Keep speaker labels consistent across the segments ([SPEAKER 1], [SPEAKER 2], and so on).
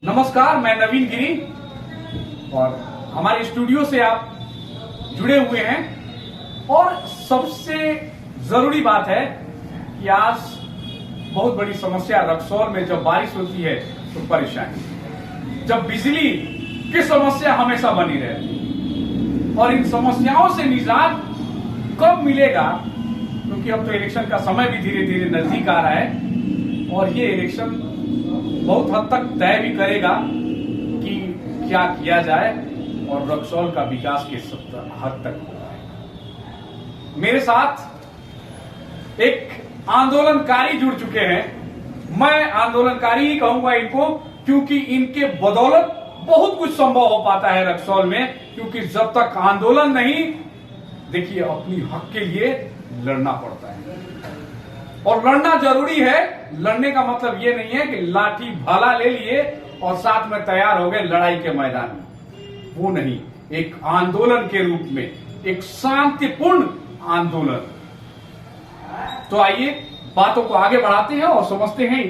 [SPEAKER 1] नमस्कार, मैं नवीन गिरी और हमारे स्टूडियो से आप जुड़े हुए हैं। और सबसे जरूरी बात है कि आज बहुत बड़ी समस्या रक्सौल में जब बारिश होती है तो परेशानी, जब बिजली की समस्या हमेशा बनी रहती और इन समस्याओं से निजात कब मिलेगा, क्योंकि अब तो इलेक्शन का समय भी धीरे धीरे नजदीक आ रहा है और ये इलेक्शन बहुत हद तक तय भी करेगा कि क्या किया जाए और रक्सौल का विकास किस हद तक होगा। मेरे साथ एक आंदोलनकारी जुड़ चुके हैं। मैं आंदोलनकारी ही कहूंगा इनको, क्योंकि इनके बदौलत बहुत कुछ संभव हो पाता है रक्सौल में। क्योंकि जब तक आंदोलन नहीं, देखिए, अपनी हक के लिए लड़ना पड़ता है और लड़ना जरूरी है। लड़ने का मतलब ये नहीं है कि लाठी भाला ले लिए और साथ में तैयार हो गए लड़ाई के मैदान में, वो नहीं। एक आंदोलन के रूप में, एक शांतिपूर्ण आंदोलन। तो आइए बातों को आगे बढ़ाते हैं और समझते हैं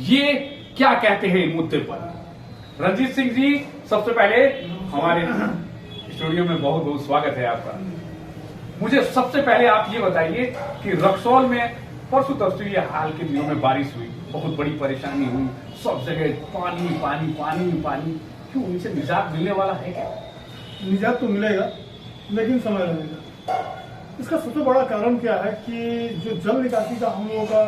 [SPEAKER 1] ये क्या कहते हैं इन मुद्दे पर। रंजीत सिंह जी, सबसे पहले हमारे स्टूडियो में बहुत बहुत स्वागत है आपका। मुझे सबसे पहले आप ये बताइए कि रक्सौल में परसों तरसों ये हाल के दिनों में बारिश हुई, बहुत बड़ी परेशानी हुई, सब जगह पानी पानी पानी पानी। क्यों, इनसे निजात मिलने वाला है क्या?
[SPEAKER 2] निजात तो मिलेगा, लेकिन समय लगेगा। इसका सबसे बड़ा कारण क्या है कि जो जल निकासी का हम लोगों का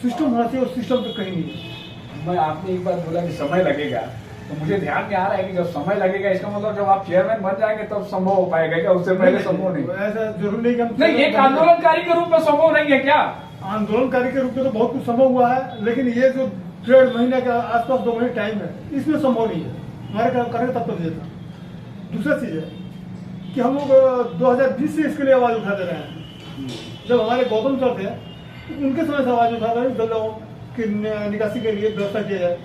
[SPEAKER 2] सिस्टम होना चाहिए, और सिस्टम तो कहीं नहीं है।
[SPEAKER 1] मैं आपने एक बार बोला कि समय लगेगा, तो मुझे ध्यान में आ रहा है कि जब समय लगेगा, इसका मतलब जब आप चेयरमैन बन जाएंगे तब संभव हो पाएगा क्या? उससे पहले संभव नहीं?
[SPEAKER 2] ऐसा जरूरी नहीं कि हम
[SPEAKER 1] नहीं, एक आंदोलनकारी के रूप में संभव नहीं है क्या?
[SPEAKER 2] आंदोलनकारी के रूप में तो बहुत कुछ संभव हुआ है, लेकिन ये जो 1.5 महीने के आसपास 2 महीने टाइम है, इसमें संभव नहीं है। हमारे करने तब तक था। दूसरा चीज है कि हम लोग 2020 से इसके लिए आवाज उठाते रहे हैं। जब हमारे गौतम सर थे, उनके समय से आवाज उठाते रहे जल जमाव की निकासी के लिए व्यवस्था किया जाए।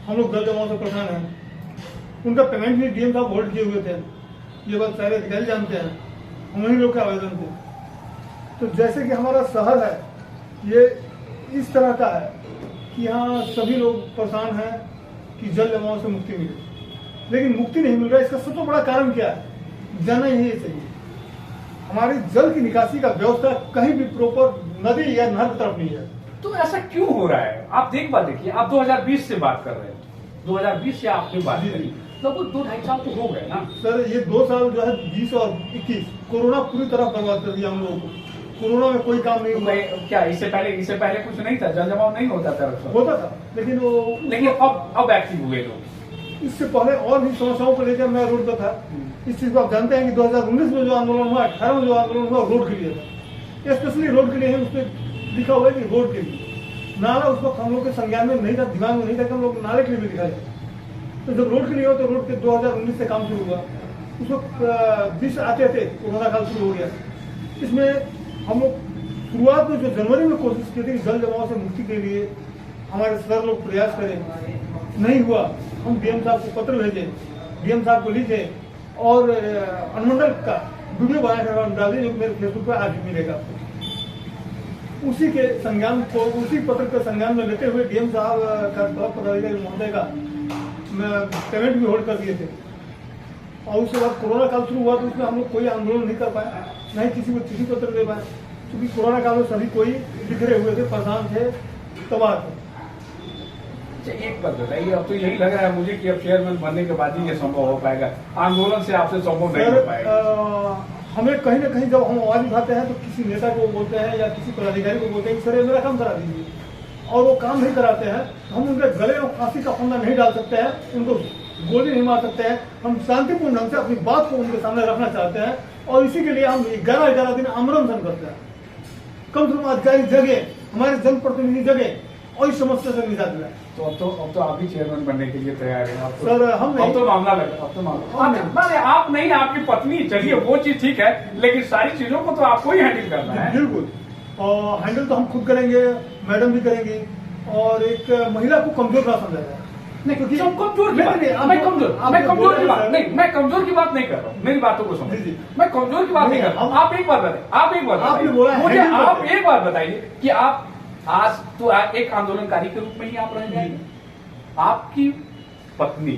[SPEAKER 2] हम लोग जल जमाव से परेशान हैं। उनका पेमेंट भी डीएम साहब होल्ड किए हुए थे, ये बात सारे अधिकारी जानते हैं। हम उन्हीं लोग के आवेदन थे। तो जैसे कि हमारा शहर है, ये इस तरह का है कि यहाँ सभी लोग परेशान हैं कि जल जमाव से मुक्ति मिले, लेकिन मुक्ति नहीं मिल रहा है। इसका सबसे बड़ा कारण क्या है, जानना यही चाहिए। हमारी जल की निकासी का व्यवस्था कहीं भी प्रॉपर नदी या नहर की तरफ नहीं है।
[SPEAKER 1] तो ऐसा क्यों हो रहा है? आप देखिए, आप 2020 से बात कर रहे हैं, 2020 से आपने बात करी, लगभग 2-2.5 साल तो हो गए ना
[SPEAKER 2] सर। ये 2 साल जो है 20 और 21 कोरोना पूरी तरह बर्बाद कर दिया हम लोगों को। कोरोना में कोई काम नहीं हुआ।
[SPEAKER 1] क्या इससे पहले कुछ नहीं था? जल जमाव नहीं होता था?
[SPEAKER 2] होता था, लेकिन
[SPEAKER 1] अब एक्टिव हुए लोग।
[SPEAKER 2] इससे पहले और भी समस्याओं को लेकर मैं रोड पर था। इस चीज को आप जानते हैं कि 2019 में जो आंदोलन हुआ, 18 में जो आंदोलन हुआ, रोड के लिए था। स्पेशली रोड के लिए है, उसमें लिखा हुआ है कि रोड के लिए। नाला उस वक्त हम लोग के संज्ञान में नहीं था, दिमाग में नहीं था कि हम लोग नाले के लिए भी लिखा जाए। तो जब रोड के लिए हो तो रोड के 2019 से काम शुरू हुआ। उस वक्त 20 आते थे, कोरोना काल शुरू हो गया। इसमें हम लोग शुरुआत में जो जनवरी में कोशिश की थी जल जमाव से मुक्ति के लिए, हमारे सर लोग प्रयास करें, नहीं हुआ। हम डीएम साहब को पत्र भेजे, डीएम साहब को लिखे और अनुमंडल का वीडियो बनाकर हम डाल दिए, जो मेरे फेसबुक पर आज भी मिलेगा। उसी के संज्ञान को, उसी पत्र के संज्ञान में लेते हुए डीएम साहब का ब्लॉक पदाधिकारी महोदय का पेमेंट भी होल्ड कर दिए थे। और उसके बाद कोरोना काल शुरू हुआ तो उसमें हम लोग कोई आंदोलन नहीं कर पाए, नहीं किसी को चिट्ठी पत्र दे पाए, क्योंकि कोरोना काल में सभी कोई बिखरे हुए थे, परेशान थे, तबाह थे।
[SPEAKER 1] एक बात बताइए, अब तो यही लग रहा है मुझे कि अब चेयरमैन बनने के बाद ही ये संभव हो पाएगा, आंदोलन से आपसे संभव नहीं हो पाएगा।
[SPEAKER 2] हमें कहीं ना कहीं जब हम आवाज उठाते हैं तो किसी नेता को बोलते हैं या किसी पदाधिकारी को बोलते हैं सर मेरा काम करा दीजिए, और वो काम नहीं कराते हैं। हम उनके गले में फांसी का फंदा नहीं डाल सकते हैं, उनको गोली नहीं मार सकते हैं। हम शांतिपूर्ण ढंग से अपनी बात को उनके सामने रखना चाहते हैं, और इसी के लिए हम 11-11 दिन आमरण करते हैं। कम से कम अधिकारी जगह, हमारे जनप्रतिनिधि जगह और इस समस्या से निजात दिलाए।
[SPEAKER 1] तो अब तो आप ही चेयरमैन बनने के लिए तैयार हैं?
[SPEAKER 2] सर हम नहीं।
[SPEAKER 1] अब तो मामला लगा, आप नहीं, आपकी पत्नी, चलिए वो चीज ठीक है, लेकिन सारी चीजों को तो आपको ही हैंडल करना है।
[SPEAKER 2] बिल्कुल, और हैंडल तो हम खुद करेंगे, मैडम भी करेंगी, और एक महिला को कमजोर ना समझा जाए।
[SPEAKER 1] नहीं, कमजोर की बात नहीं, मैं कमजोर की बात नहीं कर रहा हूँ। मेरी बातों को समझिए, मैं कमजोर की बात नहीं कर रहा हूँ। आप एक बात बताइए कि आप आज तो एक आंदोलनकारी के रूप में ही आप रह जाएंगे, आपकी पत्नी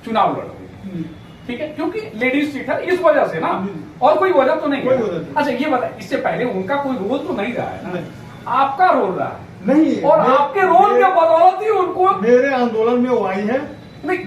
[SPEAKER 1] चुनाव लड़ रही, ठीक है, क्योंकि लेडीज सीट है इस वजह से ना, और कोई वजह तो नहीं है। अच्छा ये बताए, इससे पहले उनका कोई रोल तो नहीं रहा है ना, आपका रोल रहा है
[SPEAKER 2] नहीं,
[SPEAKER 1] और आपके रोल के बदौलत ही उनको
[SPEAKER 2] मेरे आंदोलन में वो आई है।
[SPEAKER 1] नहीं,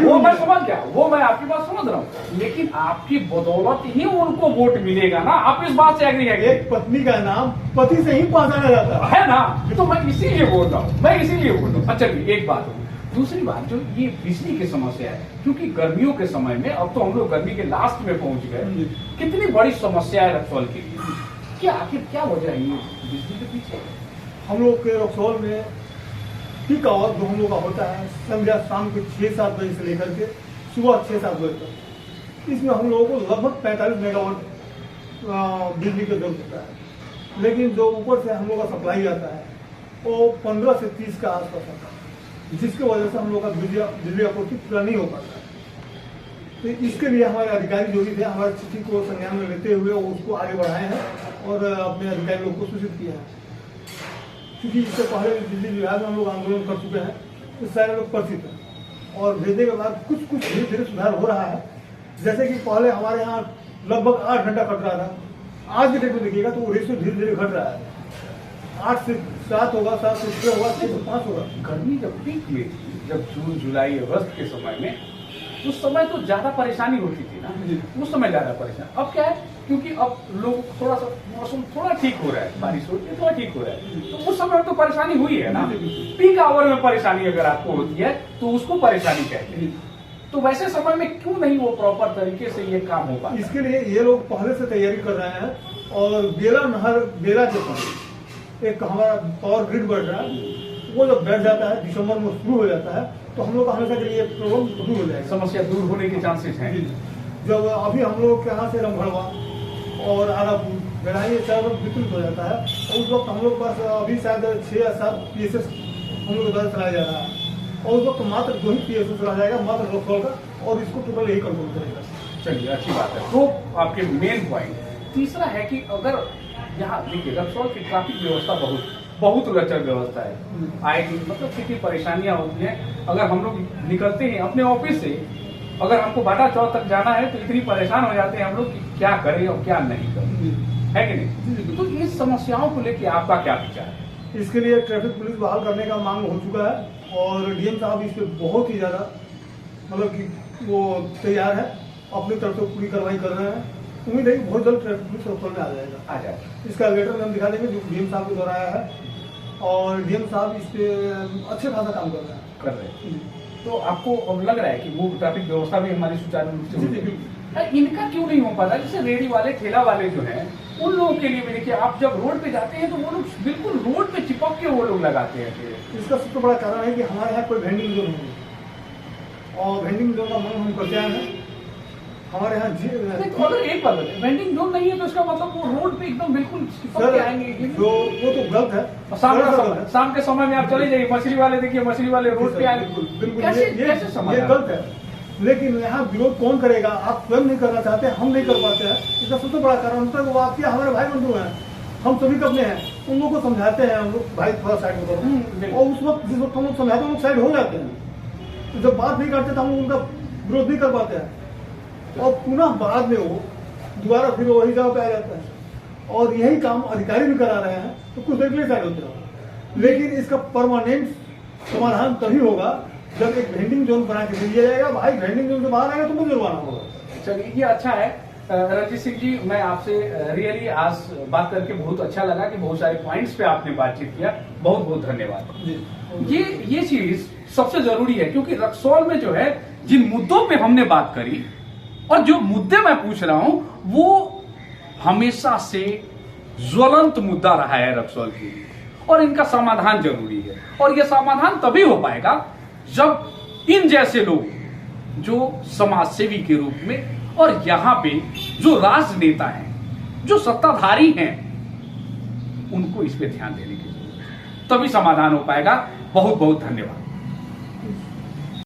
[SPEAKER 1] वो मैं समझ गया, वो मैं आपकी बात समझ रहा हूँ, लेकिन आपकी बदौलत ही उनको वोट मिलेगा ना, आप इस बात से एग्री है?
[SPEAKER 2] एक पत्नी का नाम पति से ही पहचाना जाता
[SPEAKER 1] है ना, तो मैं इसीलिए बोल रहा हूँ, मैं इसीलिए बोल रहा हूँ। अच्छा एक बात हो, दूसरी बात जो ये बिजली की समस्या है, क्योंकि गर्मियों के समय में, अब तो हम लोग गर्मी के लास्ट में पहुंच गए, कितनी बड़ी समस्या है रक्सौल के लिए, क्या आखिर क्या वजह है ये बिजली के पीछे?
[SPEAKER 2] हम लोग के रक्सौल में पीक आवर जो हम लोग का होता है संध्या शाम के 6-7 बजे से लेकर के सुबह 6-7 बजे तक, इसमें हम लोगों को लगभग 45 मेगावाट बिजली की जरूरत होता है, लेकिन जो ऊपर से हम लोग का सप्लाई आता है वो 15 से 30 का आसपास आता है, जिसकी वजह से हम लोग का बिजली आपूर्ति पूरा नहीं हो पाता है। तो इसके लिए हमारे अधिकारी जो भी थे, हमारे चिट्ठी को संज्ञान में लेते हुए उसको आगे बढ़ाए हैं और अपने अधिकारी लोग को सूचित किया है, क्योंकि इससे पहले बिजली विभाग में हम लोग आंदोलन कर चुके हैं, तो सारे लोग परिचित हैं और भेजने के बाद कुछ धीरे धीरे सुधार हो रहा है। जैसे कि पहले हमारे यहाँ लगभग 8 घंटा कट रहा था, आज के डेट में देखिएगा तो वो रेशियो धीरे धीरे घट रहा है, 8 से 7 होगा, 7 से 6 होगा, 6 से 5 होगा।
[SPEAKER 1] गर्मी जब पीक में थी, जब जून जुलाई अगस्त के समय में, उस समय तो ज्यादा परेशानी होती थी ना, उस समय ज्यादा परेशानी। अब क्या है, क्योंकि अब लोग थोड़ा सा मौसम थोड़ा ठीक हो रहा है, बारिश हो रही है, थोड़ा ठीक हो रहा है, तो उस समय तो परेशानी हुई है ना। पीक आवर में परेशानी अगर आपको होती है तो उसको परेशानी कहते हैं, तो वैसे समय में क्यों नहीं वो प्रॉपर तरीके से ये काम हो पाता?
[SPEAKER 2] इसके लिए ये लोग पहले से तैयारी कर रहे हैं और बेला के पास एक हमारा पावर ग्रिड बढ़ रहा है, वो जब बैठ जाता है दिसंबर में शुरू हो जाता है तो हम लोग का हमेशा के लिए प्रॉब्लम दूर हो जाएगा,
[SPEAKER 1] समस्या दूर होने के चांसेस हैं।
[SPEAKER 2] जब अभी हम लोग के यहाँ से रमगढ़वा और आरापुर गढ़ाई चारों वितरित हो जाता है, और उस वक्त हम लोग पास अभी शायद 6 या 7 PSS हम लोग द्वारा चलाया जा रहा है, और उस वक्त मात्र 2 ही PSS चला जाएगा, मात्र रक्सौल का, और इसको टोटल यही कंट्रोल करेगा।
[SPEAKER 1] चलिए अच्छी बात है। तो आपके मेन पॉइंट तीसरा है कि अगर यहाँ देखिए रक्सौल की ट्रैफिक व्यवस्था बहुत लचर व्यवस्था है, आएगी मतलब कितनी परेशानियां होती हैं। अगर हम लोग निकलते हैं अपने ऑफिस से, अगर हमको बाटा चौक तक जाना है तो इतनी परेशान हो जाते हैं हम लोग कि क्या करें और क्या नहीं करें, है कि नहीं? तो इस समस्याओं को लेकर आपका क्या विचार है?
[SPEAKER 2] इसके लिए ट्रैफिक पुलिस बहाल करने का मांग हो चुका है और डीएम साहब इस पर बहुत ही ज्यादा मतलब कि वो तैयार है, अपनी तरफ से पूरी कार्रवाई कर रहे हैं। उम्मीद है कि बहुत जल्द ट्रैफिक पुलिस रक्सौल में आ जाएगा। इसका लेटर हम दिखा देंगे जो डीएम साहब के द्वारा आया है, और डीएम साहब इस पे अच्छे खासा काम कर रहे हैं।
[SPEAKER 1] तो आपको अब लग रहा है कि वो ट्रैफिक व्यवस्था भी हमारी सुचारू रूप से होती है? इनका क्यों नहीं हो पाता? जैसे रेडी वाले ठेला वाले जो हैं उन लोगों के लिए भी देखिए, आप जब रोड पे जाते हैं तो वो लोग बिल्कुल रोड पे चिपक के वो लोग लगाते हैं।
[SPEAKER 2] इसका सबसे बड़ा कारण है कि हमारे यहाँ कोई वेंडिंग जोन नहीं है, और वेंडिंग जोन का मांग हम करते हैं हमारे यहाँ।
[SPEAKER 1] अगर एक बात है, वेंडिंग जोन नहीं है तो इसका मतलब वो रोड पे एकदम बिल्कुल चिपक के आएंगे,
[SPEAKER 2] जो वो तो गलत है।
[SPEAKER 1] शाम के समय में आप चले जाइए, मछली वाले देखिए, मछली वाले रोड पे आएंगे,
[SPEAKER 2] बिल्कुल ये गलत है। लेकिन यहाँ विरोध कौन करेगा? आप स्वयं नहीं करना चाहते, हम नहीं कर पाते हैं, इसका सबसे बड़ा कारण होता है वो आपके हमारे भाई बंधु हैं, हम सभी अपने हैं, उन लोगों को समझाते हैं हम लोग, भाई थोड़ा साइड में करो, और उस वक्त जिस वक्त हम लोग समझाते हैं लोग साइड हो जाते हैं। तो जब बात नहीं करते तो हम उनका विरोध नहीं कर पाते हैं, और पुनः बाद में वो दोबारा फिर वही जगह पे आ जाता है, और यही काम अधिकारी भी करा रहे हैं, तो कुछ देर के लिए साइड होते हैं। लेकिन इसका परमानेंट समाधान तभी होगा जब एक वेंडिंग जोन बना के दिया जाएगा। भाई वेंडिंग जोन से बाहर आएगा तो मुझे जुर्माना होगा।
[SPEAKER 1] चलिए ये अच्छा है। रंजीत सिंह जी, मैं आपसे रियली आज बात करके बहुत अच्छा लगा कि बहुत सारे पॉइंट्स पे आपने बातचीत किया, बहुत बहुत धन्यवाद। ये चीज सबसे जरूरी है, क्योंकि रक्सौल में जो है जिन मुद्दों पे हमने बात करी और जो मुद्दे मैं पूछ रहा हूं वो हमेशा से ज्वलंत मुद्दा रहा है रक्सौल के लिए, और इनका समाधान जरूरी है। और यह समाधान तभी हो पाएगा जब इन जैसे लोग जो समाज सेवी के रूप में और यहाँ पे जो राजनेता हैं, जो सत्ताधारी हैं, उनको इस पे ध्यान देने की जरूरत है, तभी समाधान हो पाएगा। बहुत बहुत धन्यवाद।